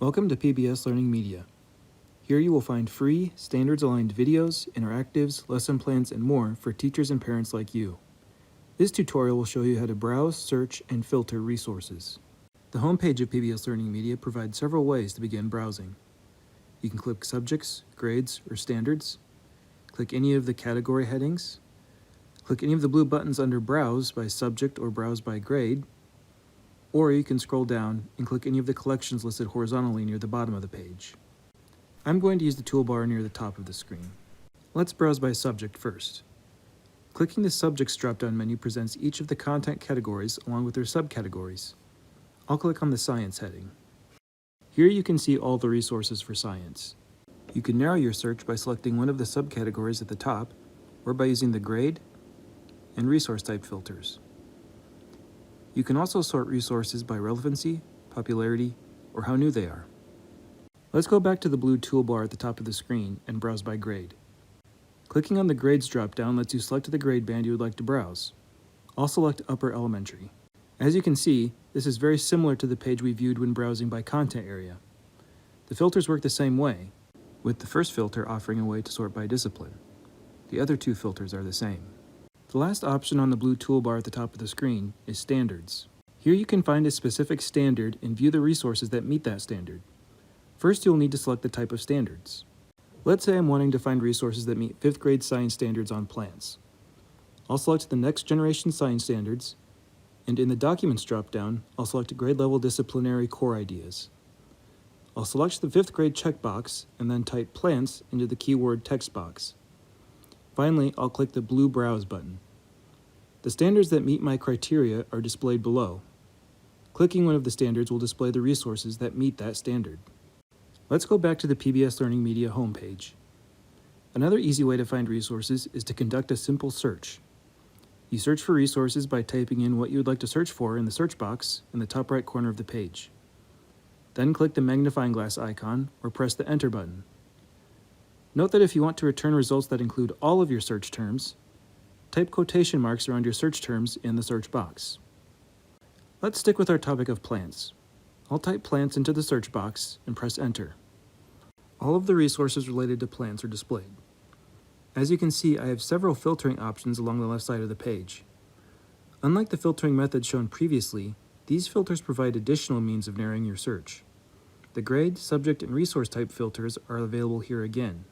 Welcome to PBS LearningMedia. Here you will find free, standards-aligned videos, interactives, lesson plans, and more for teachers and parents like you. This tutorial will show you how to browse, search, and filter resources. The homepage of PBS LearningMedia provides several ways to begin browsing. You can click subjects, grades, or standards, click any of the category headings, click any of the blue buttons under Browse by subject or Browse by grade, or you can scroll down and click any of the collections listed horizontally near the bottom of the page. I'm going to use the toolbar near the top of the screen. Let's browse by subject first. Clicking the Subjects drop-down menu presents each of the content categories along with their subcategories. I'll click on the Science heading. Here you can see all the resources for science. You can narrow your search by selecting one of the subcategories at the top or by using the grade and resource type filters. You can also sort resources by relevancy, popularity, or how new they are. Let's go back to the blue toolbar at the top of the screen and browse by grade. Clicking on the Grades drop-down lets you select the grade band you would like to browse. I'll select Upper Elementary. As you can see, this is very similar to the page we viewed when browsing by content area. The filters work the same way, with the first filter offering a way to sort by discipline. The other two filters are the same. The last option on the blue toolbar at the top of the screen is Standards. Here you can find a specific standard and view the resources that meet that standard. First, you'll need to select the type of standards. Let's say I'm wanting to find resources that meet 5th grade science standards on plants. I'll select the Next Generation Science Standards, and in the Documents drop-down, I'll select Grade Level Disciplinary Core Ideas. I'll select the 5th grade checkbox and then type Plants into the keyword text box. Finally, I'll click the blue Browse button. The standards that meet my criteria are displayed below. Clicking one of the standards will display the resources that meet that standard. Let's go back to the PBS LearningMedia homepage. Another easy way to find resources is to conduct a simple search. You search for resources by typing in what you would like to search for in the search box in the top right corner of the page. Then click the magnifying glass icon or press the Enter button. Note that if you want to return results that include all of your search terms, type quotation marks around your search terms in the search box. Let's stick with our topic of plants. I'll type plants into the search box and press Enter. All of the resources related to plants are displayed. As you can see, I have several filtering options along the left side of the page. Unlike the filtering methods shown previously, these filters provide additional means of narrowing your search. The grade, subject, and resource type filters are available here again.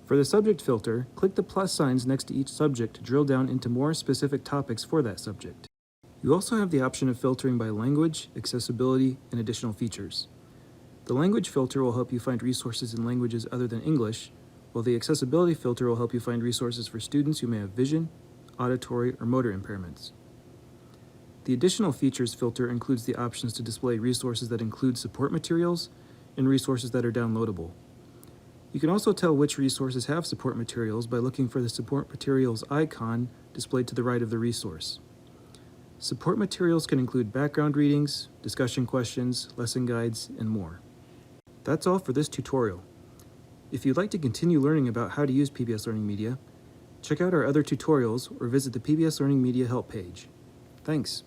For the subject filter, click the plus signs next to each subject to drill down into more specific topics for that subject. You also have the option of filtering by language, accessibility, and additional features. The language filter will help you find resources in languages other than English, while the accessibility filter will help you find resources for students who may have vision, auditory, or motor impairments. The additional features filter includes the options to display resources that include support materials and resources that are downloadable. You can also tell which resources have support materials by looking for the support materials icon displayed to the right of the resource. Support materials can include background readings, discussion questions, lesson guides, and more. That's all for this tutorial. If you'd like to continue learning about how to use PBS LearningMedia, check out our other tutorials or visit the PBS LearningMedia help page. Thanks.